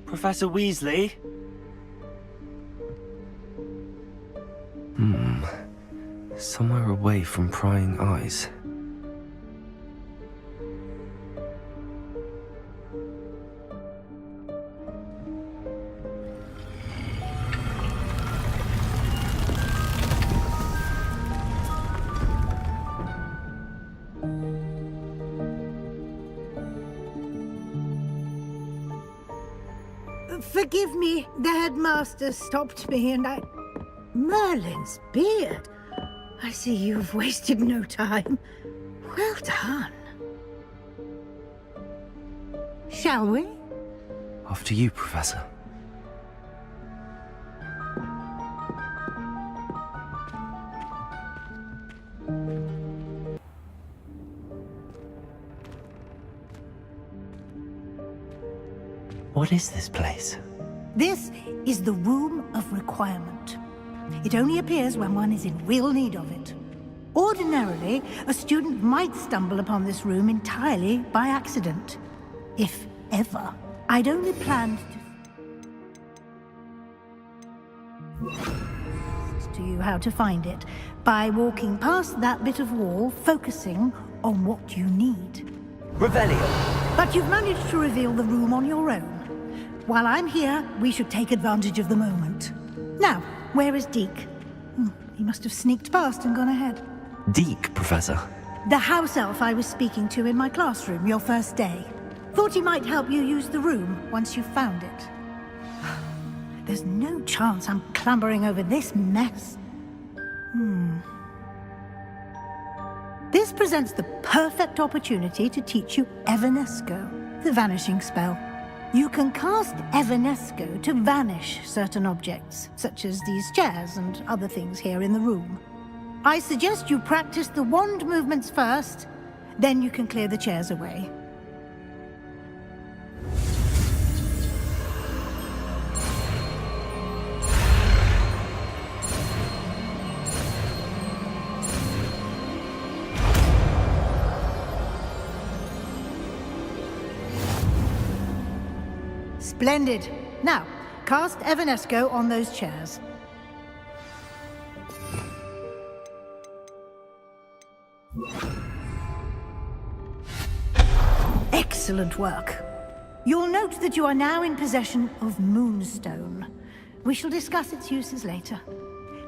Professor Weasley? Somewhere away from prying eyes. Forgive me, the headmaster stopped me and I... Merlin's beard. I see you've wasted no time. Well done. Shall we? After you, Professor. What is this place? This is the Room of Requirement. It only appears when one is in real need of it. Ordinarily, a student might stumble upon this room entirely by accident. If ever. I'd only planned to you how to find it by walking past that bit of wall, focusing on what you need. Revelio. But you've managed to reveal the room on your own. While I'm here, we should take advantage of the moment. Now, where is Deke? He must have sneaked past and gone ahead. Deke, Professor. The house elf I was speaking to in my classroom your first day. Thought he might help you use the room once you found it. There's no chance I'm clambering over this mess. This presents the perfect opportunity to teach you Evanesco, the vanishing spell. You can cast Evanesco to vanish certain objects, such as these chairs and other things here in the room. I suggest you practice the wand movements first, then you can clear the chairs away. Splendid. Now, cast Evanesco on those chairs. Excellent work. You'll note that you are now in possession of Moonstone. We shall discuss its uses later.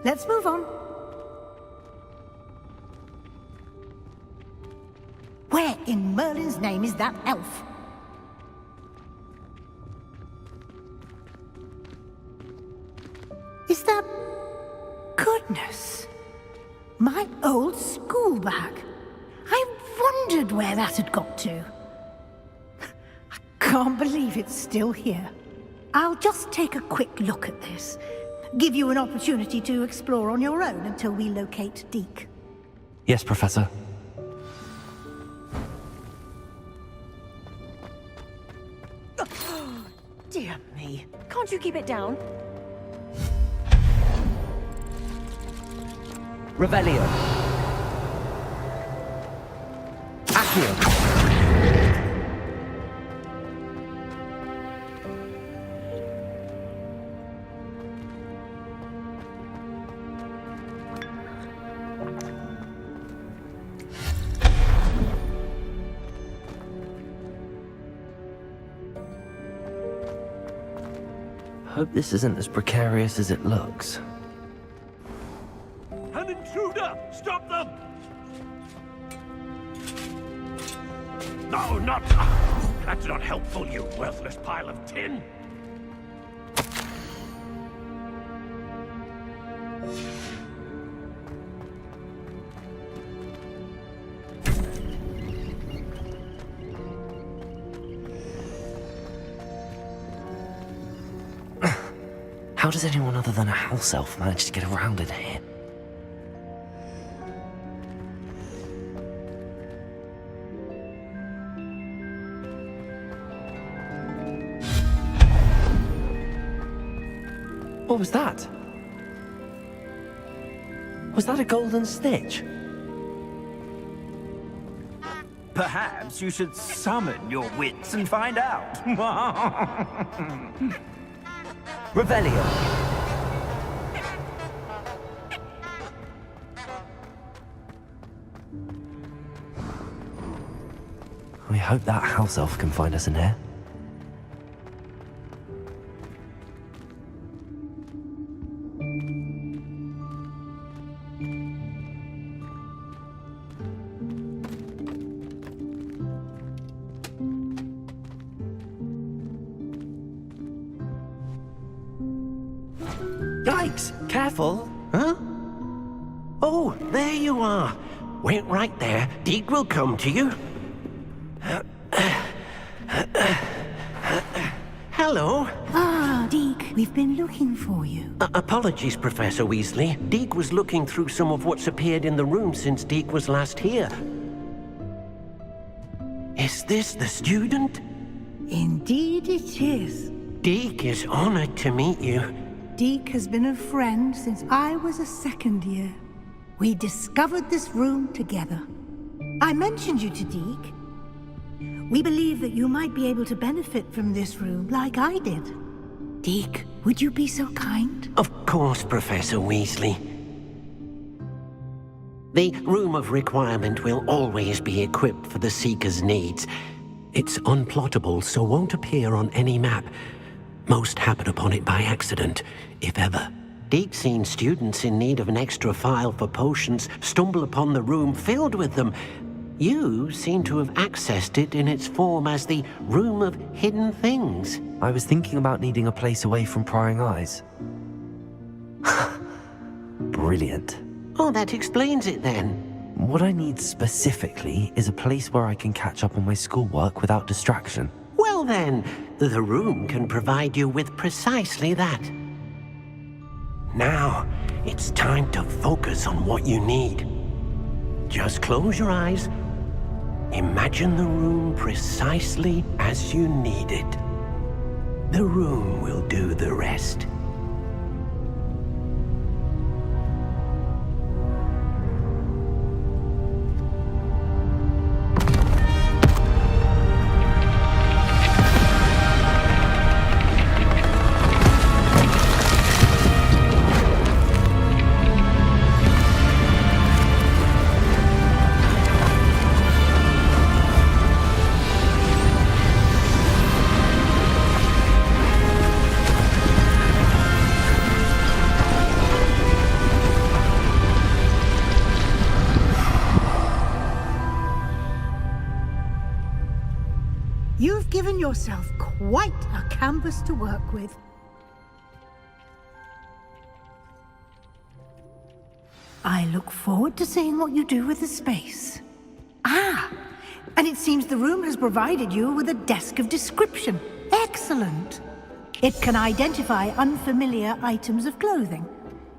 Let's move on. Where in Merlin's name is that elf? Is that... Goodness! My old school bag. I wondered where that had got to. I can't believe it's still here. I'll just take a quick look at this. Give you an opportunity to explore on your own until we locate Deke. Yes, Professor. Dear me. Can't you keep it down? Revelio. Accio. Hope this isn't as precarious as it looks. An intruder! Stop them! No, not... That's not helpful, you worthless pile of tin! How does anyone other than a house elf manage to get around in here? What was that? Was that a golden snitch? Perhaps you should summon your wits and find out. Revelio. We hope that house elf can find us in here. Yikes! Careful! Huh? Oh, there you are. Wait right there. Deke will come to you. Hello. Ah, Deke, we've been looking for you. Apologies, Professor Weasley. Deke was looking through some of what's appeared in the room since Deke was last here. Is this the student? Indeed it is. Deke is honored to meet you. Deke has been a friend since I was a second year. We discovered this room together. I mentioned you to Deke. We believe that you might be able to benefit from this room like I did. Deke, would you be so kind? Of course, Professor Weasley. The Room of Requirement will always be equipped for the Seeker's needs. It's unplottable, so won't appear on any map. Most happen upon it by accident, if ever. Deke's seen students in need of an extra file for potions stumble upon the room filled with them. You seem to have accessed it in its form as the Room of Hidden Things. I was thinking about needing a place away from prying eyes. Brilliant. Oh, that explains it then. What I need specifically is a place where I can catch up on my schoolwork without distraction. Well then, the room can provide you with precisely that. Now, it's time to focus on what you need. Just close your eyes. Imagine the room precisely as you need it. The room will do the rest. You've given yourself quite a canvas to work with. I look forward to seeing what you do with the space. Ah, and it seems the room has provided you with a desk of description. Excellent. It can identify unfamiliar items of clothing.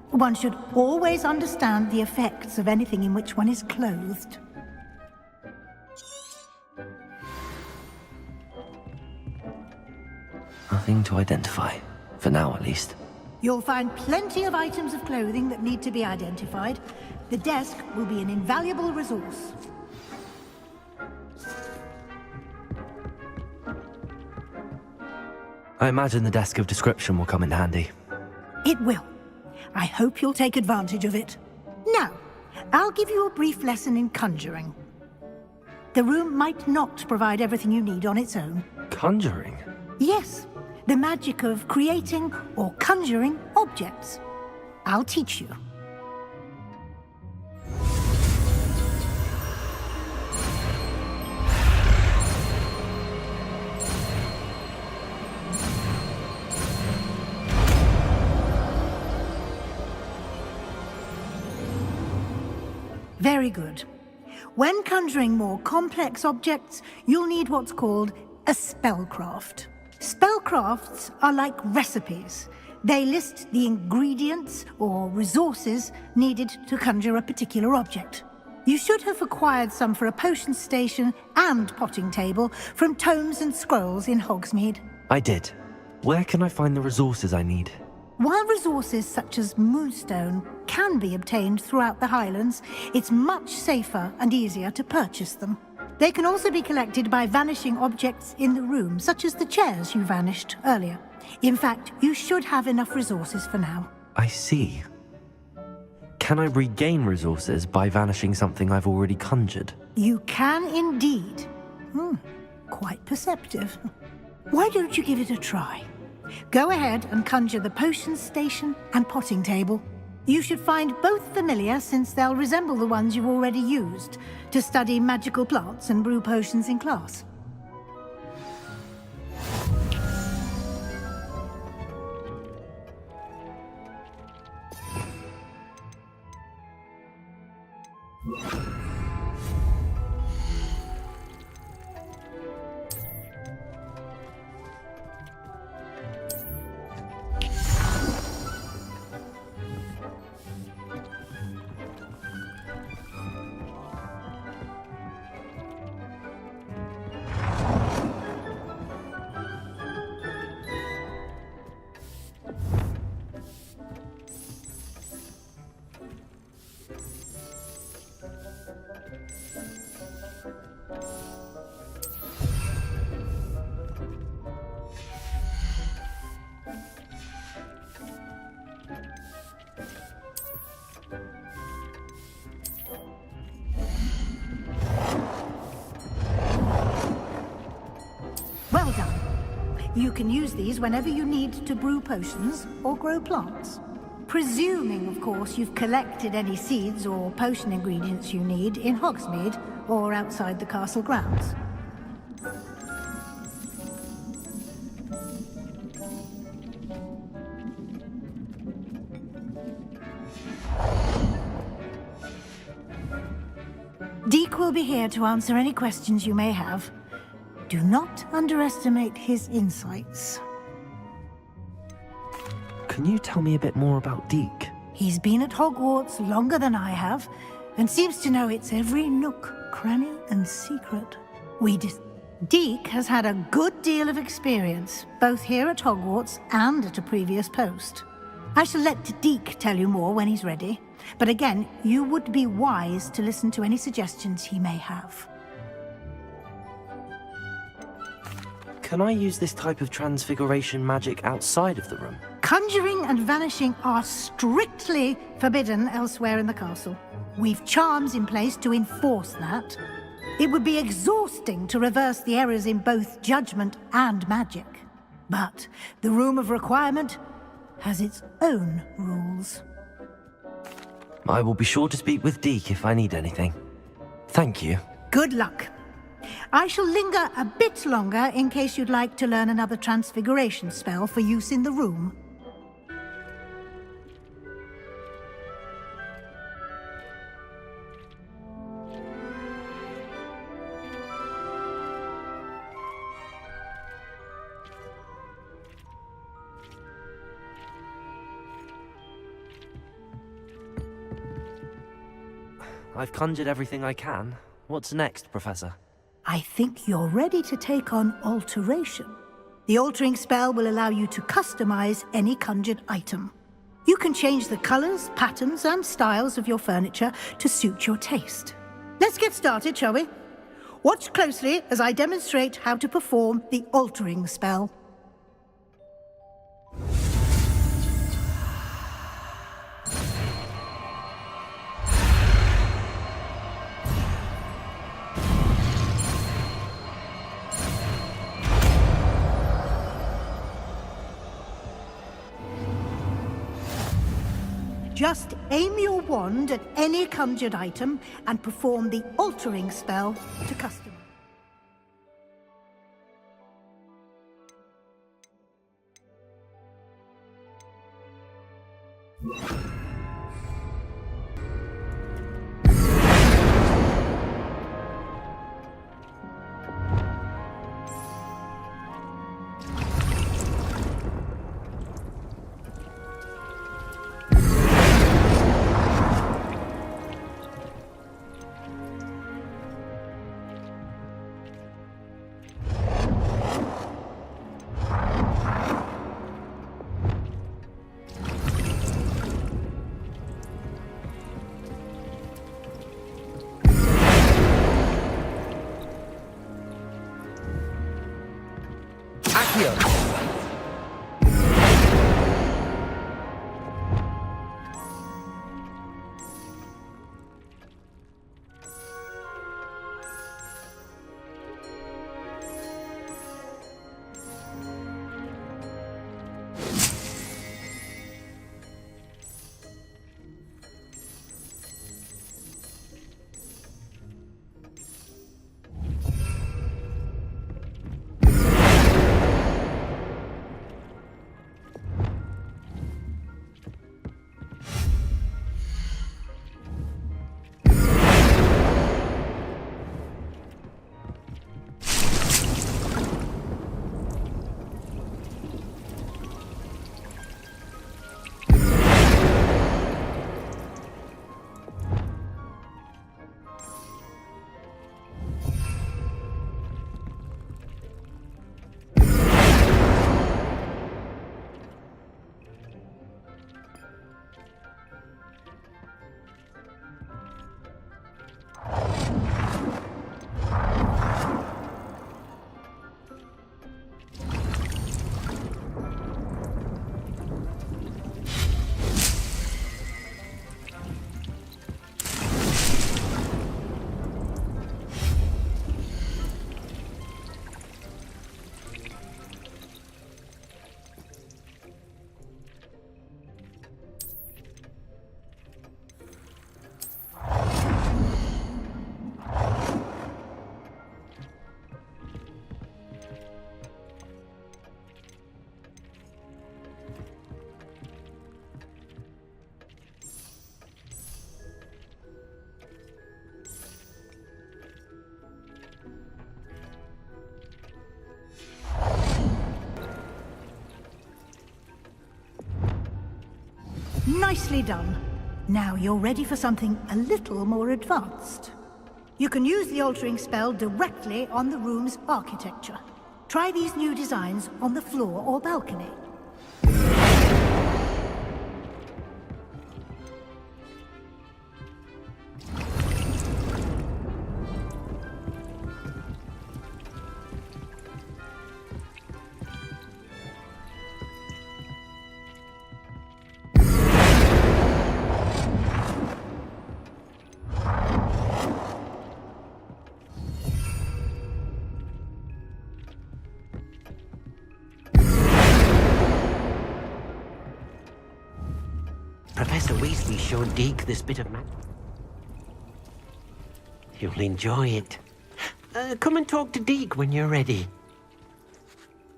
One should always understand the effects of anything in which one is clothed. Nothing to identify. For now, at least. You'll find plenty of items of clothing that need to be identified. The desk will be an invaluable resource. I imagine the desk of description will come in handy. It will. I hope you'll take advantage of it. Now, I'll give you a brief lesson in conjuring. The room might not provide everything you need on its own. Conjuring? Yes, the magic of creating or conjuring objects. I'll teach you. Very good. When conjuring more complex objects, you'll need what's called a spellcraft. Spellcrafts are like recipes. They list the ingredients or resources needed to conjure a particular object. You should have acquired some for a potion station and potting table from tomes and scrolls in Hogsmeade. I did. Where can I find the resources I need? While resources such as moonstone can be obtained throughout the Highlands, it's much safer and easier to purchase them. They can also be collected by vanishing objects in the room, such as the chairs you vanished earlier. In fact, you should have enough resources for now. I see. Can I regain resources by vanishing something I've already conjured? You can indeed. Quite perceptive. Why don't you give it a try? Go ahead and conjure the potion station and potting table. You should find both familiar, since they'll resemble the ones you've already used to study magical plants and brew potions in class. Well done. You can use these whenever you need to brew potions or grow plants. Presuming, of course, you've collected any seeds or potion ingredients you need in Hogsmeade or outside the castle grounds. Deek will be here to answer any questions you may have. Do not underestimate his insights. Can you tell me a bit more about Deek? He's been at Hogwarts longer than I have, and seems to know its every nook, cranny, and secret. Deek has had a good deal of experience, both here at Hogwarts and at a previous post. I shall let Deek tell you more when he's ready, but again, you would be wise to listen to any suggestions he may have. Can I use this type of transfiguration magic outside of the room? Conjuring and vanishing are strictly forbidden elsewhere in the castle. We've charms in place to enforce that. It would be exhausting to reverse the errors in both judgment and magic. But the Room of Requirement has its own rules. I will be sure to speak with Deek if I need anything. Thank you. Good luck. I shall linger a bit longer in case you'd like to learn another transfiguration spell for use in the room. I've conjured everything I can. What's next, Professor? I think you're ready to take on alteration. The altering spell will allow you to customize any conjured item. You can change the colors, patterns, and styles of your furniture to suit your taste. Let's get started, shall we? Watch closely as I demonstrate how to perform the altering spell. Just aim your wand at any conjured item and perform the altering spell to custom. Accio! Nicely done. Now you're ready for something a little more advanced. You can use the altering spell directly on the room's architecture. Try these new designs on the floor or balcony. Professor Weasley showed Deke this bit of magic. You'll enjoy it. Come and talk to Deke when you're ready.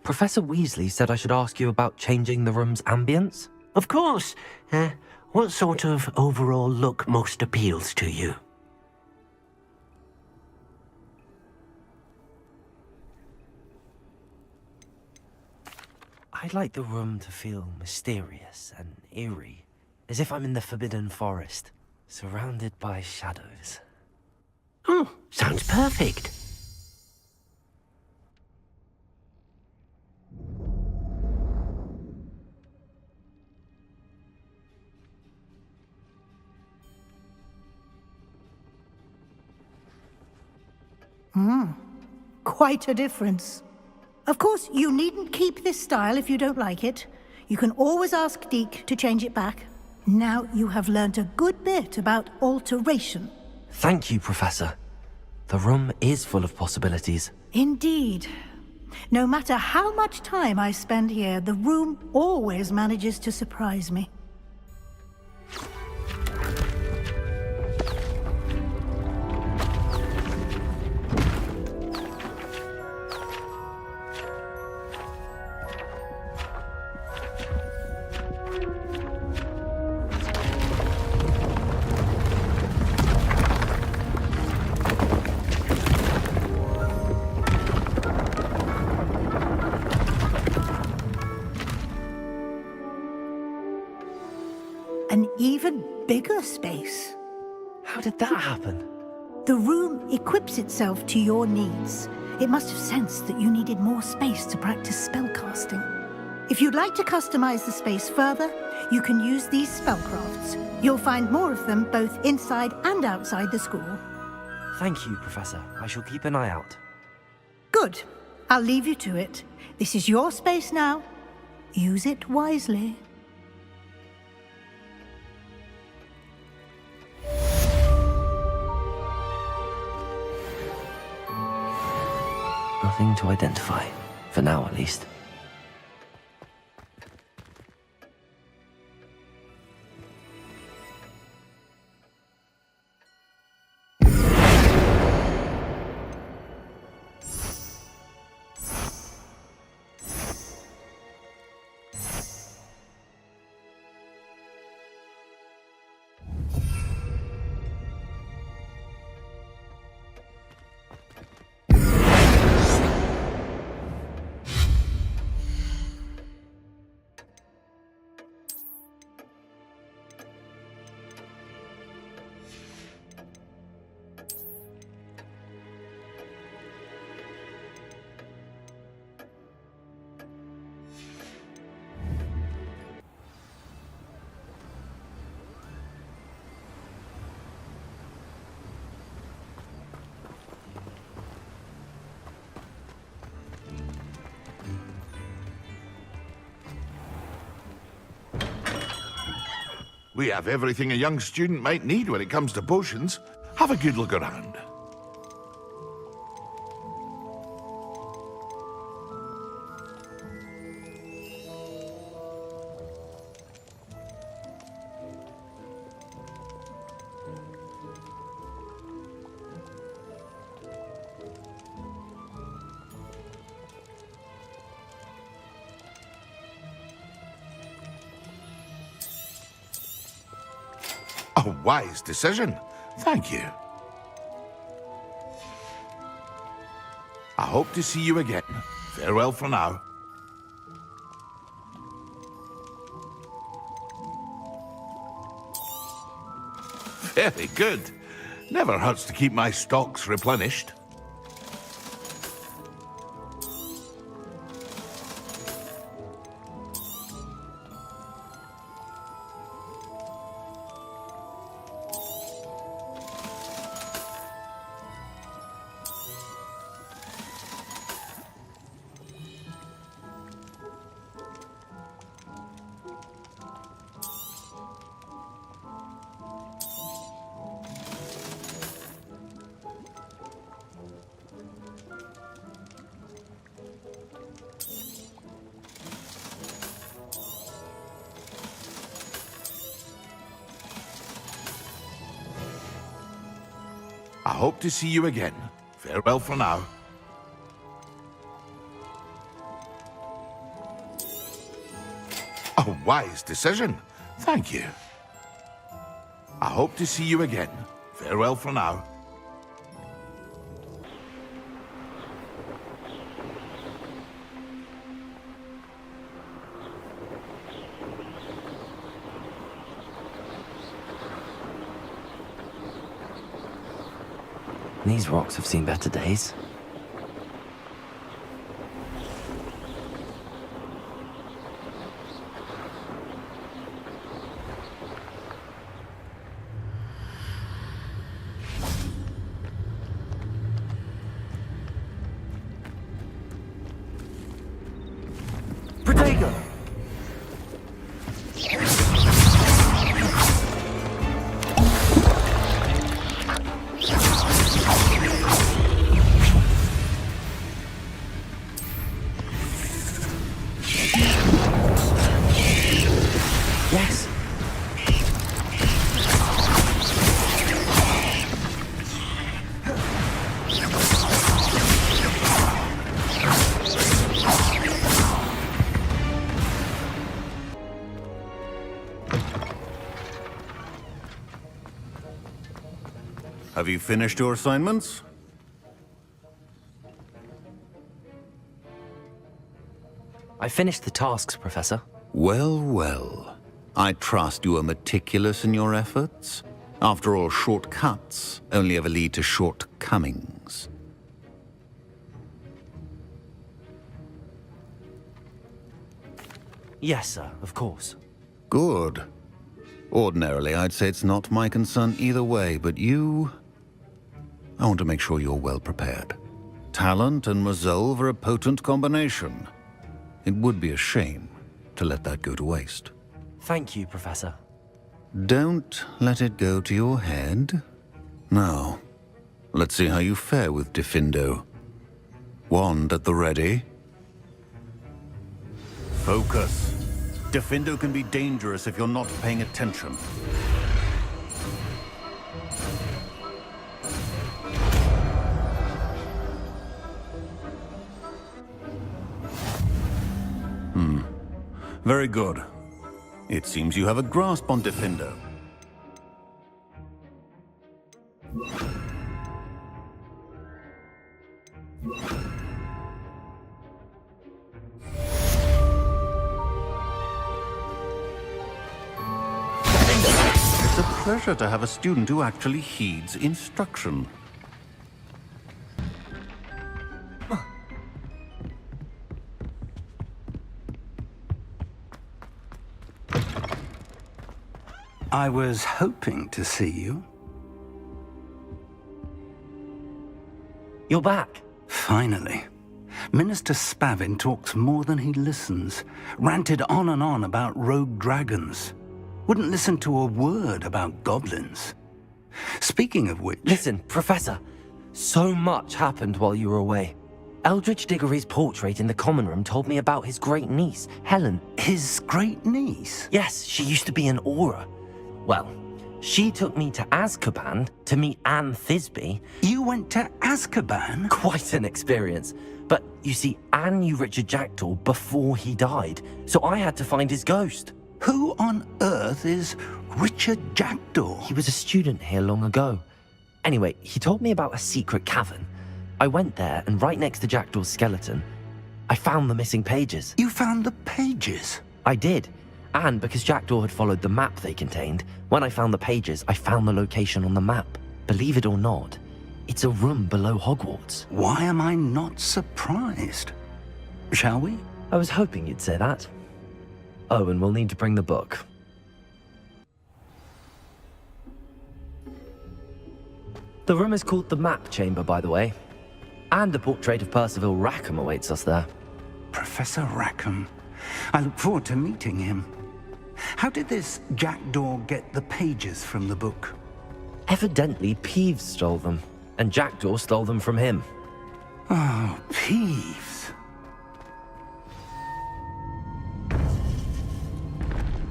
Professor Weasley said I should ask you about changing the room's ambience? Of course. What sort of overall look most appeals to you? I'd like the room to feel mysterious and eerie, as if I'm in the Forbidden Forest, surrounded by shadows. Oh, sounds perfect. Quite a difference. Of course, you needn't keep this style if you don't like it. You can always ask Deke to change it back. Now you have learnt a good bit about alteration. Thank you, Professor. The room is full of possibilities. Indeed. No matter how much time I spend here, the room always manages to surprise me. An even bigger space. How did that happen? The room equips itself to your needs. It must have sensed that you needed more space to practice spellcasting. If you'd like to customize the space further, you can use these spellcrafts. You'll find more of them both inside and outside the school. Thank you, Professor. I shall keep an eye out. Good. I'll leave you to it. This is your space now. Use it wisely. Nothing to identify. For now, at least. We have everything a young student might need when it comes to potions. Have a good look around. A wise decision. Thank you. I hope to see you again. Farewell for now. Very good. Never hurts to keep my stocks replenished. I hope to see you again. Farewell for now. A wise decision. Thank you. I hope to see you again. Farewell for now. These rocks have seen better days. Protego! Yes. Have you finished your assignments? I finished the tasks, Professor. Well, well. I trust you are meticulous in your efforts. After all, shortcuts only ever lead to shortcomings. Yes, sir, of course. Good. Ordinarily, I'd say it's not my concern either way, but you... I want to make sure you're well prepared. Talent and resolve are a potent combination. It would be a shame to let that go to waste. Thank you, Professor. Don't let it go to your head. Now, let's see how you fare with Diffindo. Wand at the ready. Focus. Diffindo can be dangerous if you're not paying attention. Very good. It seems you have a grasp on Diffindo. It's a pleasure to have a student who actually heeds instruction. I was hoping to see you. You're back. Finally. Minister Spavin talks more than he listens. Ranted on and on about rogue dragons. Wouldn't listen to a word about goblins. Speaking of which... Listen, Professor. So much happened while you were away. Eldridge Diggory's portrait in the common room told me about his great niece, Helen. His great niece? Yes, she used to be an Auror. Well, she took me to Azkaban to meet Anne Thisbe. You went to Azkaban? Quite an experience. But you see, Anne knew Richard Jackdaw before he died, so I had to find his ghost. Who on earth is Richard Jackdaw? He was a student here long ago. Anyway, he told me about a secret cavern. I went there, and right next to Jackdaw's skeleton, I found the missing pages. You found the pages? I did. And because Jackdaw had followed the map they contained, when I found the pages, I found the location on the map. Believe it or not, it's a room below Hogwarts. Why am I not surprised? Shall we? I was hoping you'd say that. Oh, and we'll need to bring the book. The room is called the Map Chamber, by the way. And a portrait of Percival Rackham awaits us there. Professor Rackham. I look forward to meeting him. How did this Jackdaw get the pages from the book? Evidently, Peeves stole them, and Jackdaw stole them from him. Oh, Peeves.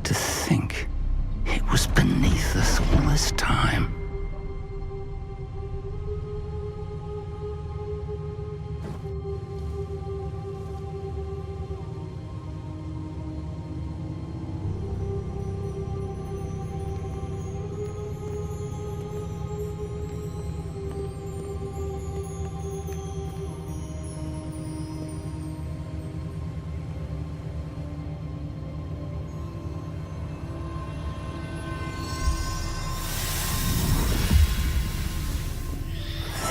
To think it was beneath us all this time.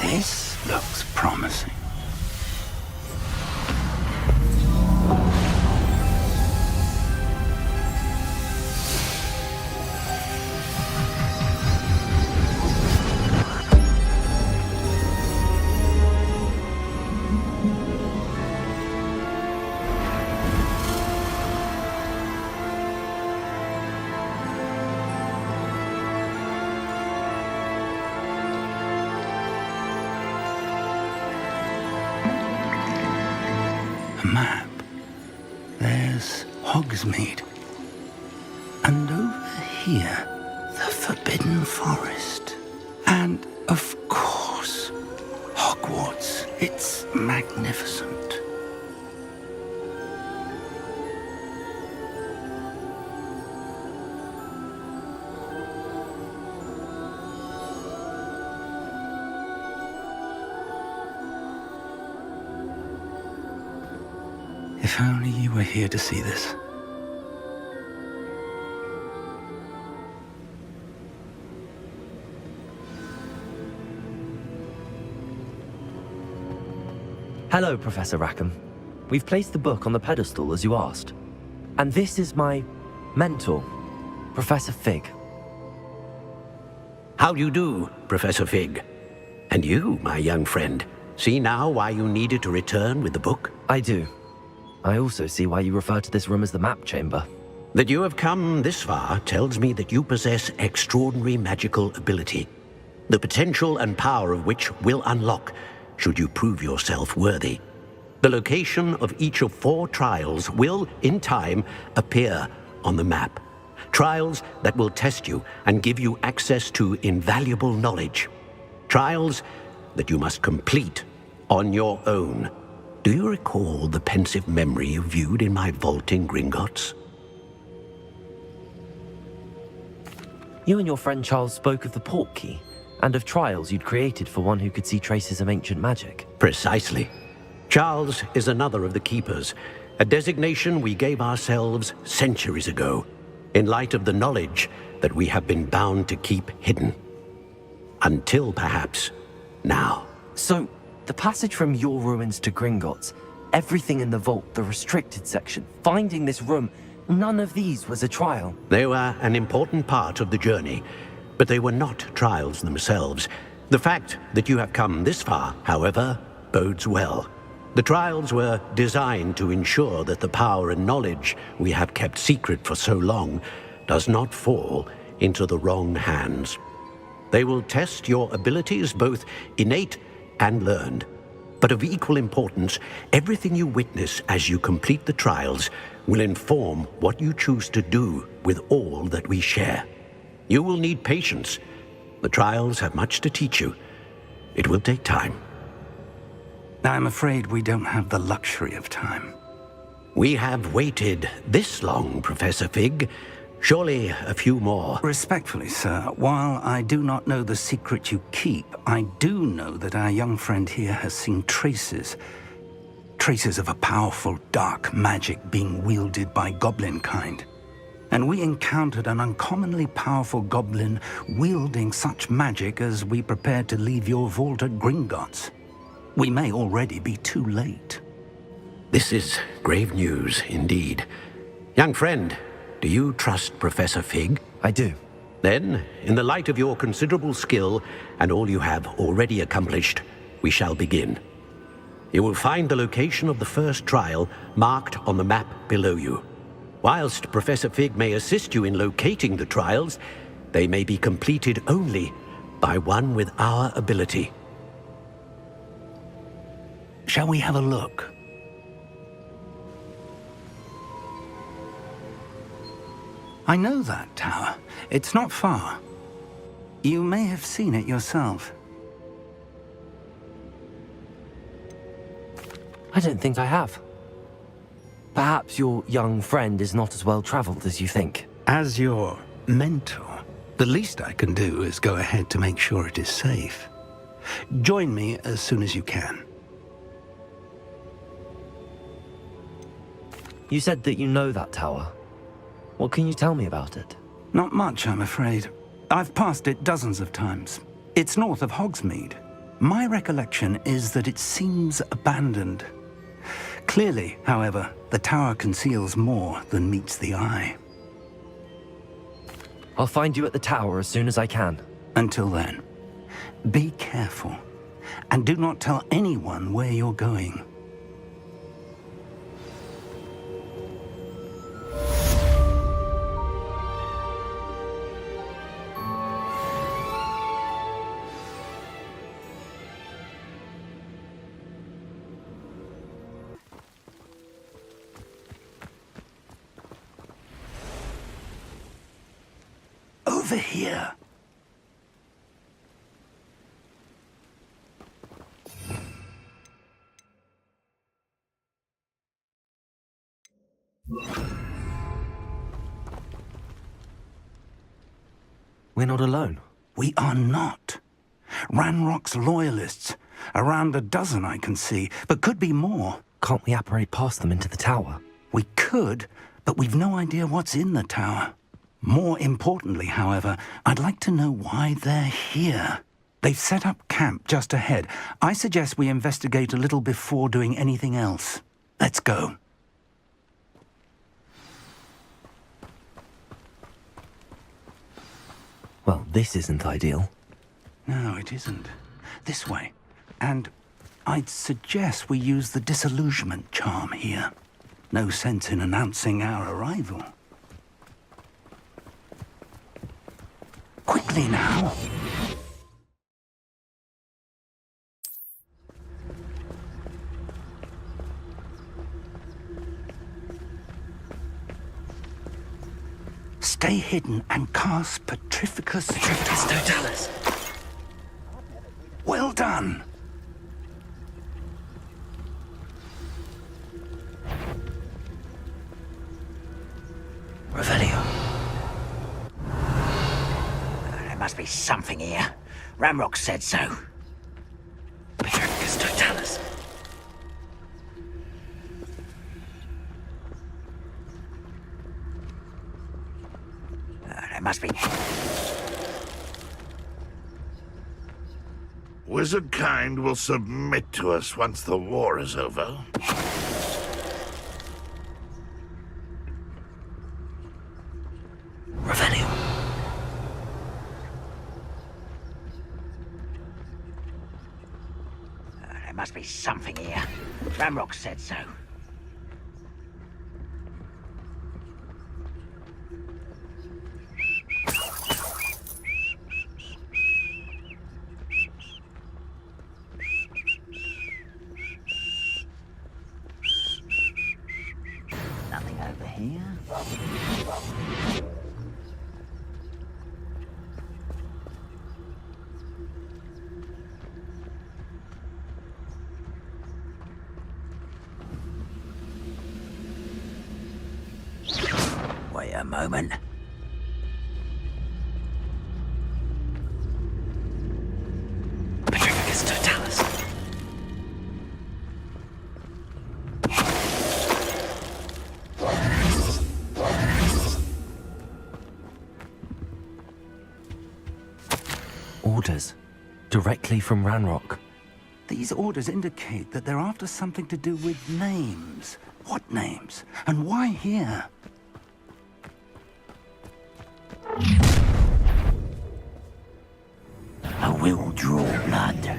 This looks promising. Map. There's Hogsmeade. And over here, the Forbidden Forest. And, of course, Hogwarts. It's magnificent. If only you were here to see this. Hello, Professor Rackham. We've placed the book on the pedestal as you asked. And this is my mentor, Professor Fig. How do you do, Professor Fig? And you, my young friend, See now why you needed to return with the book? I do. I also see why you refer to this room as the map chamber. That you have come this far tells me that you possess extraordinary magical ability, the potential and power of which will unlock should you prove yourself worthy. The location of each of 4 trials will, in time, appear on the map. Trials that will test you and give you access to invaluable knowledge. Trials that you must complete on your own. Do you recall the pensive memory you viewed in my vault in Gringotts? You and your friend Charles spoke of the port key, and of trials you'd created for one who could see traces of ancient magic. Precisely. Charles is another of the Keepers, a designation we gave ourselves centuries ago, in light of the knowledge that we have been bound to keep hidden. Until, perhaps, now. So, the passage from your ruins to Gringotts, everything in the vault, the restricted section, finding this room, none of these was a trial. They were an important part of the journey, but they were not trials themselves. The fact that you have come this far, however, bodes well. The trials were designed to ensure that the power and knowledge we have kept secret for so long does not fall into the wrong hands. They will test your abilities, both innate and learned. But of equal importance, everything you witness as you complete the trials will inform what you choose to do with all that we share. You will need patience. The trials have much to teach you. It will take time. I'm afraid we don't have the luxury of time. We have waited this long, Professor Fig. Surely a few more. Respectfully, sir, while I do not know the secret you keep, I do know that our young friend here has seen traces of a powerful dark magic being wielded by goblin kind. And we encountered an uncommonly powerful goblin wielding such magic as we prepared to leave your vault at Gringotts. We may already be too late. This is grave news indeed. Young friend, do you trust Professor Fig? I do. Then, in the light of your considerable skill and all you have already accomplished, we shall begin. You will find the location of the first trial marked on the map below you. Whilst Professor Fig may assist you in locating the trials, they may be completed only by one with our ability. Shall we have a look? I know that tower. It's not far. You may have seen it yourself. I don't think I have. Perhaps your young friend is not as well traveled as you think. As your mentor, the least I can do is go ahead to make sure it is safe. Join me as soon as you can. You said that you know that tower. What can you tell me about it? Not much, I'm afraid. I've passed it dozens of times. It's north of Hogsmeade. My recollection is that it seems abandoned. Clearly, however, the tower conceals more than meets the eye. I'll find you at the tower as soon as I can. Until then, be careful, and do not tell anyone where you're going. Over here. We're not alone. We are not. Ranrock's loyalists. Around a dozen I can see, but could be more. Can't we apparate past them into the tower? We could, but we've no idea what's in the tower. More importantly, however, I'd like to know why they're here. They've set up camp just ahead. I suggest we investigate a little before doing anything else. Let's go. Well, this isn't ideal. No, it isn't. This way. And I'd suggest we use the disillusionment charm here. No sense in announcing our arrival. Quickly now. Stay hidden and cast Petrificus Totalis. Well done. Revelio. There must be something here. Ramrock said so. Petrificus Totalis. There must be... Wizard kind will submit to us once the war is over. Revelio. There must be something here. Ramrock said so. Nothing over here. Wait a moment. Petrificus Totalis. Orders. Directly from Ranrock. These orders indicate that they're after something to do with names. What names? And why here? I will draw blood.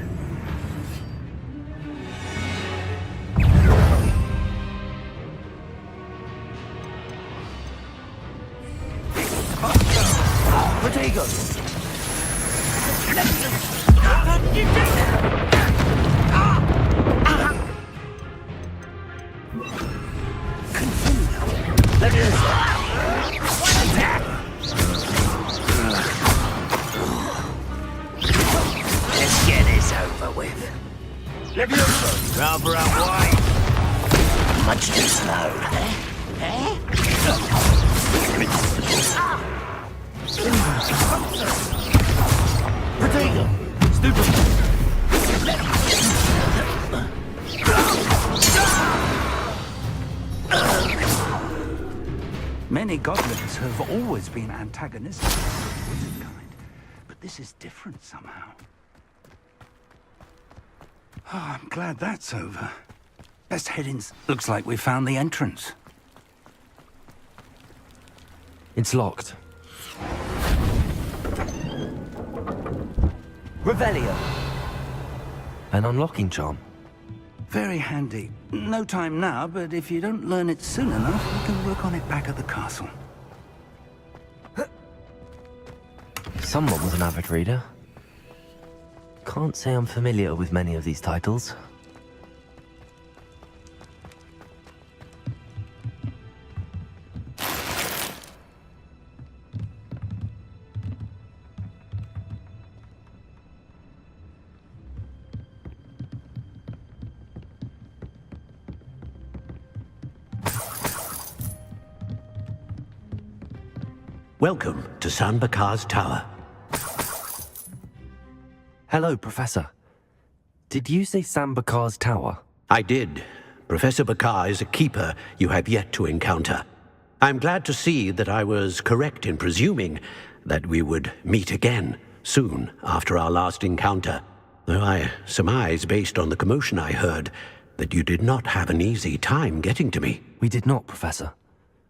Protego! Let's get this over with. Levioso! Rather out wide! Much too slow, Protego! Stupid! Many goblins have always been antagonistic to the wizard kind, but this is different somehow. Oh, I'm glad that's over. Best head in. Looks like we found the entrance. It's locked. Revelio! An unlocking charm. Very handy. No time now, but if you don't learn it soon enough, we can work on it back at the castle. Someone was an avid reader. Can't say I'm familiar with many of these titles. Welcome to San Bakar's tower. Hello, Professor. Did you say Sam Bakar's tower? I did. Professor Bakar is a keeper you have yet to encounter. I'm glad to see that I was correct in presuming that we would meet again soon after our last encounter, though I surmise, based on the commotion I heard, that you did not have an easy time getting to me. We did not, Professor.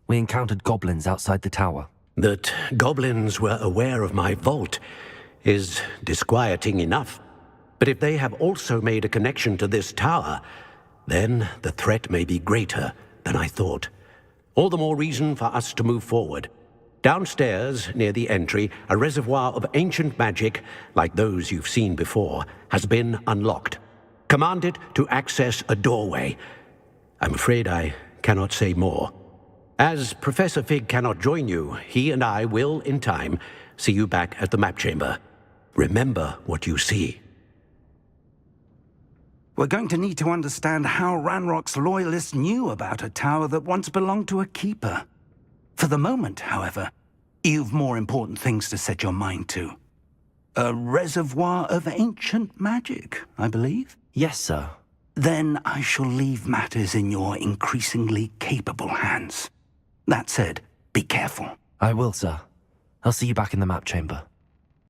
We encountered goblins outside the tower. That goblins were aware of my vault is disquieting enough. But if they have also made a connection to this tower, then the threat may be greater than I thought. All the more reason for us to move forward. Downstairs, near the entry, a reservoir of ancient magic, like those you've seen before, has been unlocked. Command it to access a doorway. I'm afraid I cannot say more. As Professor Fig cannot join you, he and I will, in time, see you back at the map chamber. Remember what you see. We're going to need to understand how Ranrock's loyalists knew about a tower that once belonged to a keeper. For the moment, however, you've more important things to set your mind to. A reservoir of ancient magic, I believe? Yes, sir. Then I shall leave matters in your increasingly capable hands. That said, be careful. I will, sir. I'll see you back in the map chamber.